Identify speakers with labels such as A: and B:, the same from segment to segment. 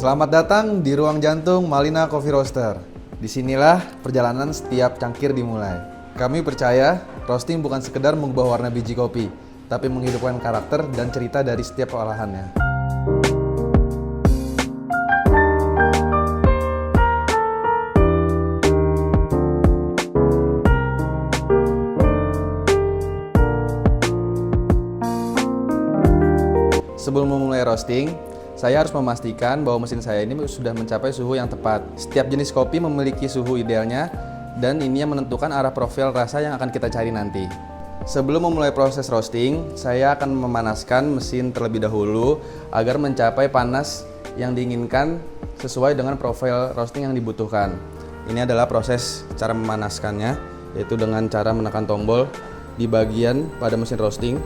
A: Selamat datang di ruang jantung Malina Coffee Roaster. Disinilah perjalanan setiap cangkir dimulai. Kami percaya roasting bukan sekedar mengubah warna biji kopi, tapi menghidupkan karakter dan cerita dari setiap olahannya. Sebelum memulai roasting, saya harus memastikan bahwa mesin saya ini sudah mencapai suhu yang tepat. Setiap jenis kopi memiliki suhu idealnya, dan ini yang menentukan arah profil rasa yang akan kita cari nanti. Sebelum memulai proses roasting, saya akan memanaskan mesin terlebih dahulu agar mencapai panas yang diinginkan sesuai dengan profil roasting yang dibutuhkan. Ini adalah proses cara memanaskannya, yaitu dengan cara menekan tombol di bagian pada mesin roasting.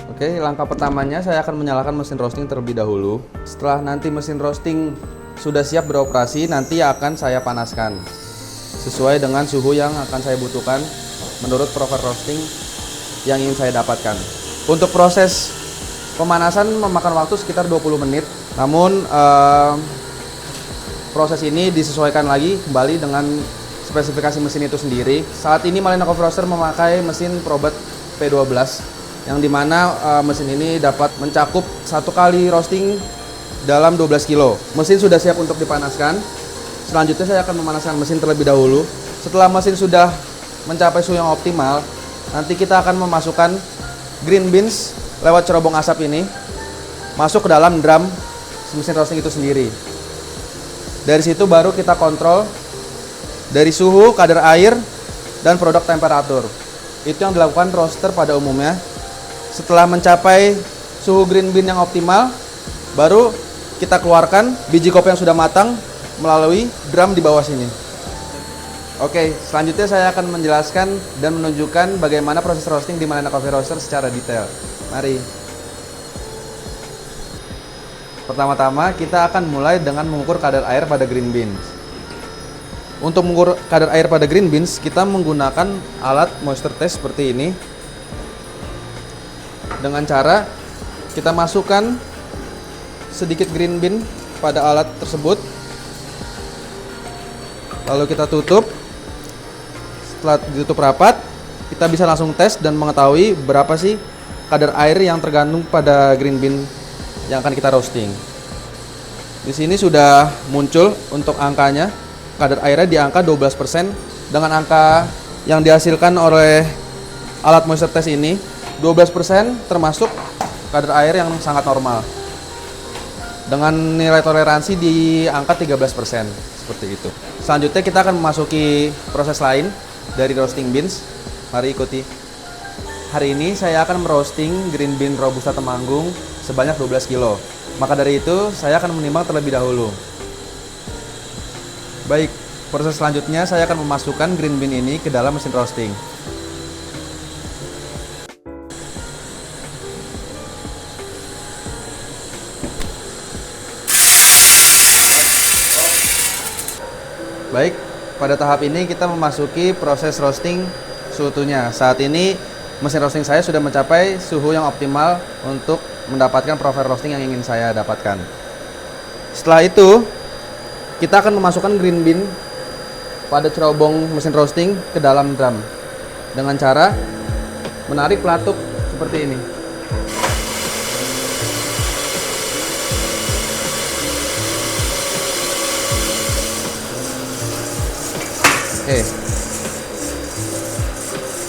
A: Oke, langkah pertamanya saya akan menyalakan mesin roasting terlebih dahulu. Setelah nanti mesin roasting sudah siap beroperasi, nanti akan saya panaskan sesuai dengan suhu yang akan saya butuhkan menurut profil roasting yang ingin saya dapatkan. Untuk proses pemanasan memakan waktu sekitar 20 menit. Namun proses ini disesuaikan lagi kembali dengan spesifikasi mesin itu sendiri. Saat ini Malina Coffee Roaster memakai mesin ProBat P12 yang dimana mesin ini dapat mencakup satu kali roasting dalam 12 kilo. Mesin sudah siap untuk dipanaskan. Selanjutnya saya akan memanaskan mesin terlebih dahulu. Setelah mesin sudah mencapai suhu yang optimal, nanti kita akan memasukkan green beans lewat cerobong asap ini masuk ke dalam drum mesin roasting itu sendiri. Dari situ baru kita kontrol dari suhu, kadar air, dan produk temperatur. Itu yang dilakukan roaster pada umumnya. Setelah mencapai suhu green bean yang optimal, baru kita keluarkan biji kopi yang sudah matang melalui drum di bawah sini. Oke, selanjutnya saya akan menjelaskan dan menunjukkan bagaimana proses roasting di Malina Coffee Roaster secara detail. Mari. Pertama-tama kita akan mulai dengan mengukur kadar air pada green beans. Untuk mengukur kadar air pada green beans, kita menggunakan alat moisture test seperti ini. Dengan cara kita masukkan sedikit green bean pada alat tersebut, lalu kita tutup. Setelah ditutup rapat, kita bisa langsung tes dan mengetahui berapa sih kadar air yang tergantung pada green bean yang akan kita roasting. Di sini sudah muncul untuk angkanya. Kadar airnya di angka 12%. Dengan angka yang dihasilkan oleh alat moisture test ini, 12% termasuk kadar air yang sangat normal. Dengan nilai toleransi di angka 13%, seperti itu. Selanjutnya kita akan memasuki proses lain dari roasting beans. Mari ikuti. Hari ini saya akan meroasting green bean Robusta Temanggung sebanyak 12 kilo. Maka dari itu saya akan menimbang terlebih dahulu. Baik, proses selanjutnya saya akan memasukkan green bean ini ke dalam mesin roasting. Baik, pada tahap ini kita memasuki proses roasting suhunya. Saat ini mesin roasting saya sudah mencapai suhu yang optimal untuk mendapatkan profil roasting yang ingin saya dapatkan. Setelah itu, kita akan memasukkan green bean pada cerobong mesin roasting ke dalam drum dengan cara menarik pelatuk seperti ini. Oke.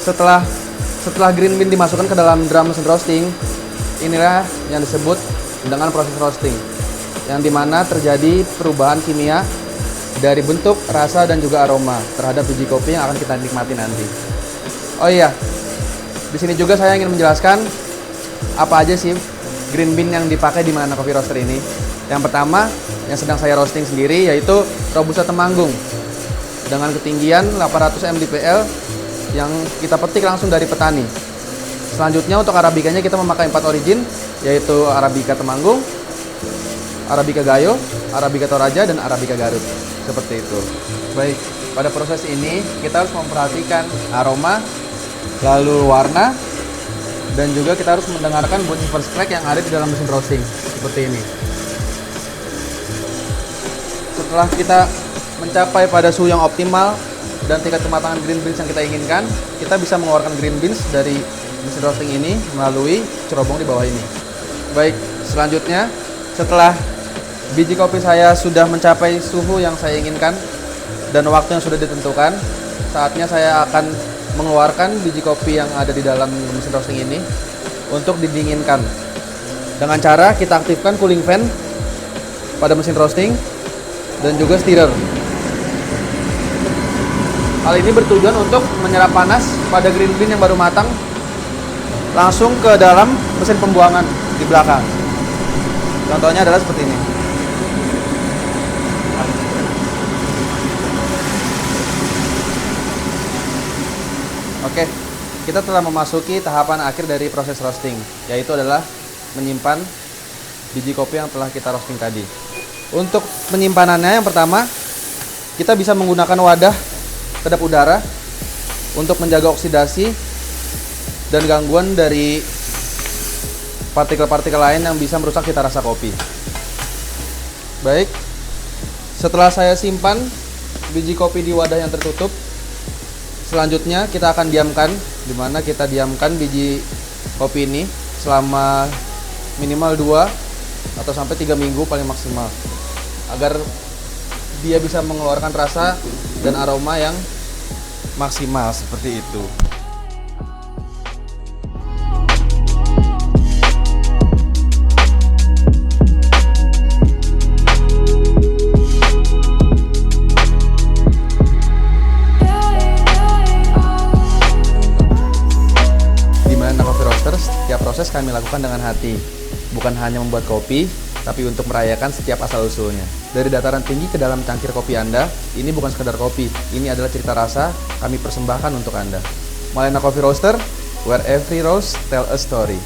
A: Setelah green bean dimasukkan ke dalam drum mesin roasting, inilah yang disebut dengan proses roasting, yang dimana terjadi perubahan kimia dari bentuk, rasa, dan juga aroma terhadap biji kopi yang akan kita nikmati nanti. Oh iya, di sini juga saya ingin menjelaskan apa aja sih green bean yang dipakai di Malina Coffee Roaster ini. Yang pertama, yang sedang saya roasting sendiri, yaitu Robusta Temanggung dengan ketinggian 800 mdpl yang kita petik langsung dari petani. Selanjutnya untuk arabikanya kita memakai 4 origin, yaitu Arabica Temanggung, Arabica Gayo, Arabica Toraja, dan Arabica Garut. Seperti itu. Baik, pada proses ini kita harus memperhatikan aroma, lalu warna, dan juga kita harus mendengarkan bunyi first crack yang ada di dalam mesin roasting. Seperti ini. setelah kita mencapai pada suhu yang optimal dan tingkat kematangan green beans yang kita inginkan, kita bisa mengeluarkan green beans dari mesin roasting ini melalui cerobong di bawah ini. Baik, selanjutnya setelah biji kopi saya sudah mencapai suhu yang saya inginkan dan waktu yang sudah ditentukan, saatnya saya akan mengeluarkan biji kopi yang ada di dalam mesin roasting ini untuk didinginkan. Dengan cara kita aktifkan cooling fan pada mesin roasting dan juga stirrer. Hal ini bertujuan untuk menyerap panas pada green bean yang baru matang langsung ke dalam mesin pembuangan di belakang. Contohnya adalah seperti ini. Oke, kita telah memasuki tahapan akhir dari proses roasting, yaitu adalah menyimpan biji kopi yang telah kita roasting tadi. Untuk penyimpanannya, yang pertama kita bisa menggunakan wadah kedap udara untuk menjaga oksidasi dan gangguan dari partikel-partikel lain yang bisa merusak cita rasa kopi. Baik, setelah saya simpan biji kopi di wadah yang tertutup, selanjutnya kita akan diamkan, di mana kita diamkan biji kopi ini selama minimal 2 atau sampai 3 minggu paling maksimal, agar dia bisa mengeluarkan rasa dan aroma yang maksimal seperti itu. Setiap proses kami lakukan dengan hati, bukan hanya membuat kopi, tapi untuk merayakan setiap asal-usulnya. Dari dataran tinggi ke dalam cangkir kopi Anda, ini bukan sekedar kopi, ini adalah cerita rasa kami persembahkan untuk Anda. Malena Coffee Roaster, where every roast tell a story.